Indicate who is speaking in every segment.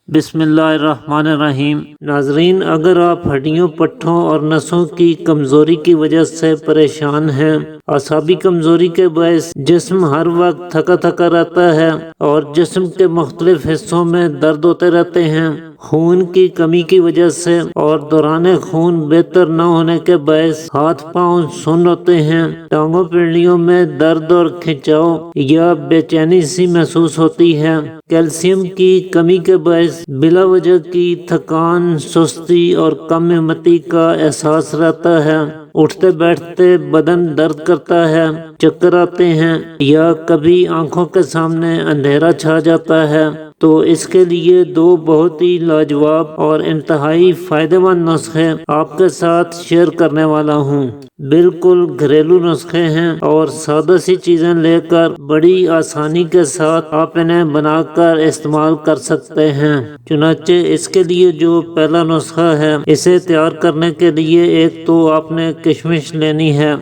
Speaker 1: بسم اللہ الرحمن الرحیم۔ ناظرین، اگر آپ ہڈیوں، پٹھوں اور نسوں کی کمزوری کی وجہ سے پریشان ہیں، اعصابی کمزوری کے باعث جسم ہر وقت تھکا تھکا رہتا ہے اور جسم کے مختلف حصوں میں درد ہوتے رہتے ہیں، خون کی کمی کی وجہ سے اور دوران خون بہتر نہ ہونے کے باعث ہاتھ پاؤں سن ہوتے ہیں، ٹانگوں پنڈلیوں میں درد اور کھنچاؤ یا بے چینی سی محسوس ہوتی ہے، کیلشیم کی کمی کے باعث بلا وجہ کی تھکان، سستی اور کم ہمتی کا احساس رہتا ہے، اٹھتے بیٹھتے بدن درد کرتا ہے، چکر آتے ہیں یا کبھی آنکھوں کے سامنے اندھیرا چھا جاتا ہے، تو اس کے لیے دو بہت ہی لاجواب اور انتہائی فائدہ مند نسخے آپ کے ساتھ شیئر کرنے والا ہوں۔ بالکل گھریلو نسخے ہیں اور سادہ سی چیزیں لے کر بڑی آسانی کے ساتھ آپ انہیں بنا کر استعمال کر سکتے ہیں۔ چنانچہ اس کے لیے جو پہلا نسخہ ہے، اسے تیار کرنے کے لیے ایک تو آپ نے کشمش لینی ہے،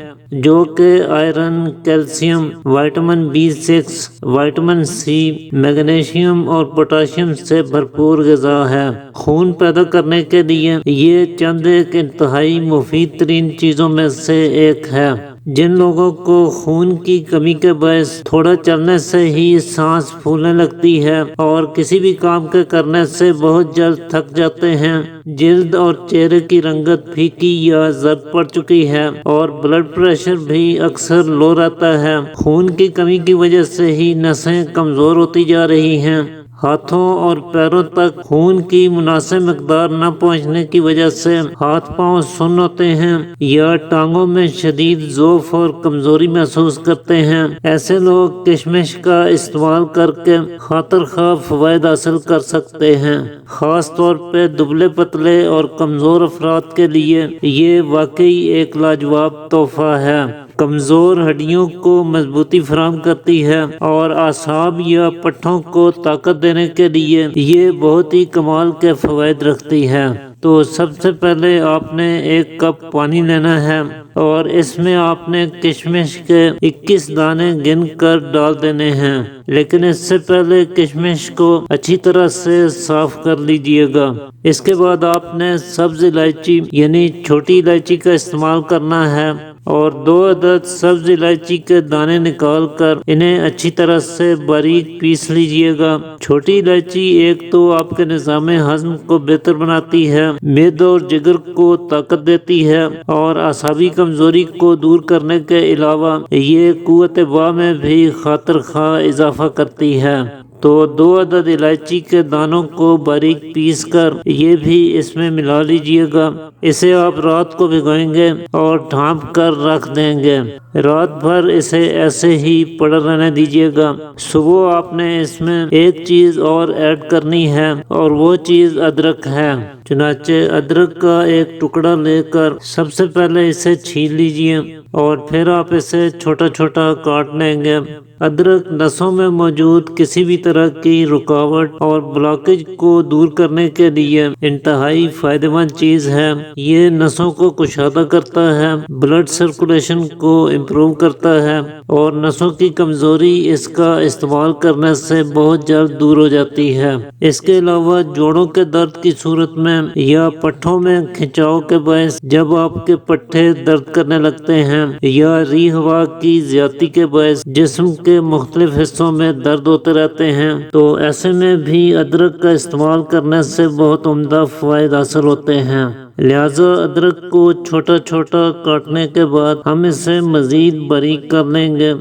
Speaker 1: جو کہ iron, calcium, vitamin B6، vitamin C، magnesium اور پوٹاشیم سے بھرپور غذا ہے۔ خون پیدا کرنے کے لیے یہ چند ایک انتہائی مفید ترین چیزوں میں سے ایک ہے۔ جن لوگوں کو خون کی کمی کے باعث تھوڑا چلنے سے ہی سانس پھولنے لگتی ہے اور کسی بھی کام کے کرنے سے بہت جلد تھک جاتے ہیں، جلد اور چہرے کی رنگت پھیکی یا زرد پڑ چکی ہے اور بلڈ پریشر بھی اکثر لو رہتا ہے، خون کی کمی کی وجہ سے ہی نسیں کمزور ہوتی جا رہی ہیں، ہاتھوں اور پیروں تک خون کی مناسب مقدار نہ پہنچنے کی وجہ سے ہاتھ پاؤں سن ہوتے ہیں یا ٹانگوں میں شدید ضعف اور کمزوری محسوس کرتے ہیں، ایسے لوگ کشمش کا استعمال کر کے خاطر خواہ فوائد حاصل کر سکتے ہیں۔ خاص طور پہ دبلے پتلے اور کمزور افراد کے لیے یہ واقعی ایک لاجواب تحفہ ہے۔ کمزور ہڈیوں کو مضبوطی فراہم کرتی ہے اور اعصاب یا پٹھوں کو طاقت دینے کے لیے یہ بہت ہی کمال کے فوائد رکھتی ہے۔ تو سب سے پہلے آپ نے ایک کپ پانی لینا ہے اور اس میں آپ نے کشمش کے 21 دانے گن کر ڈال دینے ہیں، لیکن اس سے پہلے کشمش کو اچھی طرح سے صاف کر لیجئے گا۔ اس کے بعد آپ نے سبز الائچی یعنی چھوٹی الائچی کا استعمال کرنا ہے اور 2 عدد سبز الائچی کے دانے نکال کر انہیں اچھی طرح سے باریک پیس لیجئے گا۔ چھوٹی الائچی ایک تو آپ کے نظام ہضم کو بہتر بناتی ہے، معدے اور جگر کو طاقت دیتی ہے اور اعصابی کمزوری کو دور کرنے کے علاوہ یہ قوت باہ میں بھی خاطر خواہ اضافہ کرتی ہے۔ تو 2 عدد الائچی کے دانوں کو باریک پیس کر یہ بھی اس میں ملا لیجئے گا۔ اسے آپ رات کو بھگوئیں گے اور ڈھانپ کر رکھ دیں گے، رات بھر اسے ایسے ہی پڑا رہنے دیجئے گا۔ صبح آپ نے اس میں ایک چیز اور ایڈ کرنی ہے اور وہ چیز ادرک ہے۔ چنانچہ ادرک کا ایک ٹکڑا لے کر سب سے پہلے اسے چھیل لیجئے اور پھر آپ اسے چھوٹا چھوٹا کاٹ لیں گے۔ ادرک نسوں میں موجود کسی بھی طرح کی رکاوٹ اور بلاکیج کو دور کرنے کے لیے انتہائی فائدہ مند چیز ہے۔ یہ نسوں کو کشادہ کرتا ہے، بلڈ سرکولیشن کو امپروو کرتا ہے اور نسوں کی کمزوری اس کا استعمال کرنے سے بہت جلد دور ہو جاتی ہے۔ اس کے علاوہ جوڑوں کے درد کی صورت میں یا پٹھوں میں کھنچاؤ کے باعث جب آپ کے پٹھے درد کرنے لگتے ہیں یا ری ہوا کی زیادتی کے باعث جسم کے مختلف حصوں میں درد ہوتے رہتے ہیں، تو ایسے میں بھی ادرک کا استعمال کرنے سے بہت عمدہ فوائد حاصل ہوتے ہیں۔ لہٰذا ادرک کو چھوٹا چھوٹا کاٹنے کے بعد ہم اسے مزید باریک کر لیں گے۔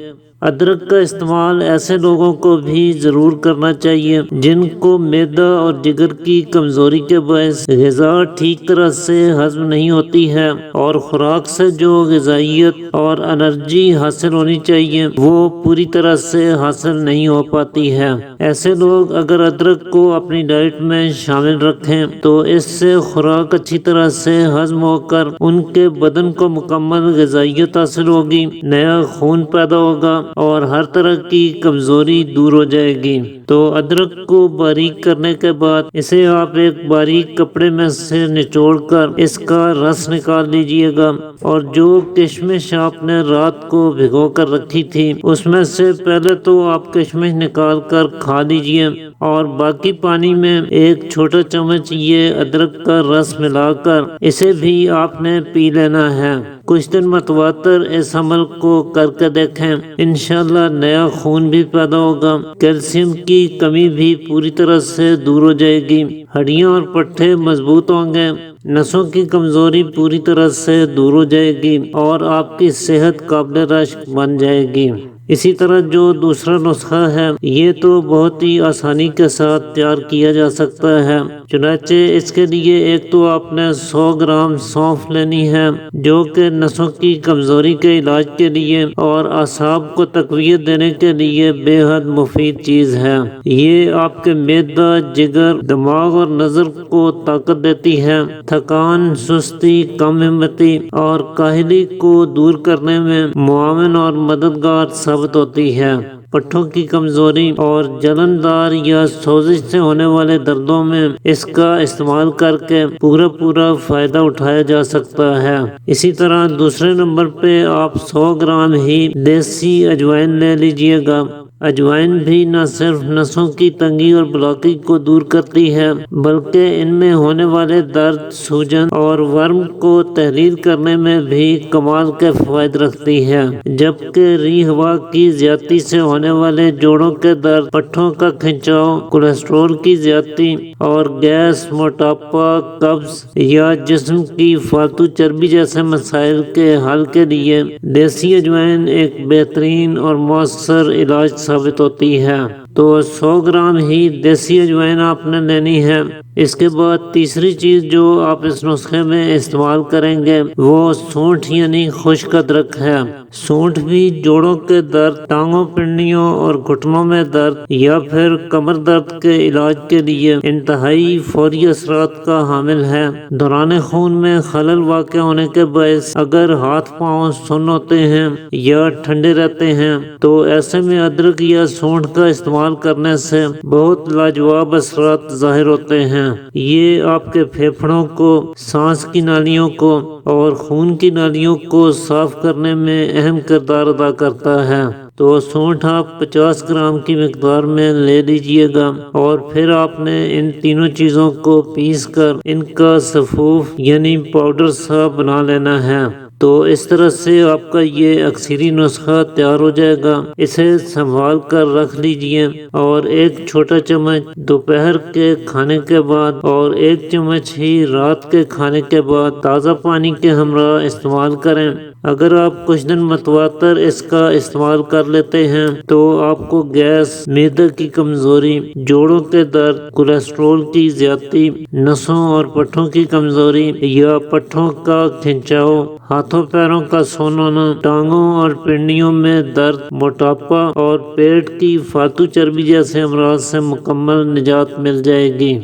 Speaker 1: ادرک کا استعمال ایسے لوگوں کو بھی ضرور کرنا چاہیے جن کو معدہ اور جگر کی کمزوری کے باعث غذا ٹھیک طرح سے ہضم نہیں ہوتی ہے اور خوراک سے جو غذائیت اور انرجی حاصل ہونی چاہیے وہ پوری طرح سے حاصل نہیں ہو پاتی ہے۔ ایسے لوگ اگر ادرک کو اپنی ڈائٹ میں شامل رکھیں تو اس سے خوراک اچھی طرح سے ہضم ہو کر ان کے بدن کو مکمل غذائیت حاصل ہوگی، نیا خون پیدا ہوگا اور ہر طرح کی کمزوری دور ہو جائے گی۔ تو ادرک کو باریک کرنے کے بعد اسے آپ ایک باریک کپڑے میں سے نچوڑ کر اس کا رس نکال لیجئے گا، اور جو کشمش آپ نے رات کو بھگو کر رکھی تھی اس میں سے پہلے تو آپ کشمش نکال کر کھا لیجئے، اور باقی پانی میں ایک چھوٹا چمچ یہ ادرک کا رس ملا کر اسے بھی آپ نے پی لینا ہے۔ کچھ دن متواتر اس عمل کو کر کے دیکھیں، انشاءاللہ نیا خون بھی پیدا ہوگا، کیلشیم کی کمی بھی پوری طرح سے دور ہو جائے گی، ہڈیاں اور پٹھے مضبوط ہوں گے، نسوں کی کمزوری پوری طرح سے دور ہو جائے گی، اور آپ کی صحت قابل رشک بن جائے گی۔ اسی طرح جو دوسرا نسخہ ہے یہ تو بہت ہی آسانی کے ساتھ تیار کیا جا سکتا ہے۔ چنانچہ اس کے لیے ایک تو آپ نے 100 گرام سونف لینی ہے، جو کہ نسوں کی کمزوری کے علاج کے لیے اور اعصاب کو تقویت دینے کے لیے بے حد مفید چیز ہے۔ یہ آپ کے معدہ، جگر، دماغ اور نظر کو طاقت دیتی ہے، تھکان، سستی، کم ہمتی اور کاہلی کو دور کرنے میں معاون اور مددگار ثابت ہوتی ہے۔ پٹھوں کی کمزوری اور جلندار یا سوزش سے ہونے والے دردوں میں اس کا استعمال کر کے پورا فائدہ اٹھایا جا سکتا ہے۔ اسی طرح دوسرے نمبر پہ آپ 100 گرام ہی دیسی اجوائن لے لیجئے گا۔ اجوائن بھی نہ صرف نسوں کی تنگی اور بلاکیج کو دور کرتی ہے بلکہ ان میں ہونے والے درد، سوجن اور ورم کو تحلیل کرنے میں بھی کمال کے فوائد رکھتی ہے، جبکہ ری ہوا کی زیادتی سے ہونے والے جوڑوں کے درد، پٹھوں کا کھنچاؤ، کولیسٹرول کی زیادتی اور گیس، موٹاپا، قبض یا جسم کی فالتو چربی جیسے مسائل کے حل کے لیے دیسی اجوائن ایک بہترین اور مؤثر علاج ثابت ہوتی ہے۔ تو 100 گرام ہی دیسی اجوائن آپ نے لینی ہے۔ اس کے بعد تیسری چیز جو آپ اس نسخے میں استعمال کریں گے وہ سونٹھ یعنی خشک ادرک ہے۔ سونٹھ بھی جوڑوں کے درد، ٹانگوں، پنڈلیوں اور گھٹنوں میں درد یا پھر کمر درد کے علاج کے لیے انتہائی فوری اثرات کا حامل ہے۔ دوران خون میں خلل واقع ہونے کے باعث اگر ہاتھ پاؤں سن ہوتے ہیں یا ٹھنڈے رہتے ہیں تو ایسے میں ادرک یا سونٹھ کا استعمال کرنے سے بہت لاجواب اثرات ظاہر ہوتے ہیں۔ یہ آپ کے پھیپھڑوں کو، سانس کی نالیوں کو اور خون کی نالیوں کو صاف کرنے میں اہم کردار ادا کرتا ہے۔ تو سونٹھ آپ 50 گرام کی مقدار میں لے لیجئے گا، اور پھر آپ نے ان تینوں چیزوں کو پیس کر ان کا سفوف یعنی پاؤڈر سا بنا لینا ہے۔ تو اس طرح سے آپ کا یہ اکثری نسخہ تیار ہو جائے گا۔ اسے سنبھال کر رکھ لیجئے، اور ایک چھوٹا چمچ دوپہر کے کھانے کے بعد اور ایک چمچ ہی رات کے کھانے کے بعد تازہ پانی کے ہمراہ استعمال کریں۔ اگر آپ کچھ دن متواتر اس کا استعمال کر لیتے ہیں تو آپ کو گیس، معدے کی کمزوری، جوڑوں کے درد، کولیسٹرول کی زیادتی، نسوں اور پٹھوں کی کمزوری یا پٹھوں کا کھنچاؤ، ہاتھوں پیروں کا سون ہونا، ٹانگوں اور پنڈلیوں میں درد، موٹاپا اور پیٹ کی فالتو چربی جیسے امراض سے مکمل نجات مل جائے گی۔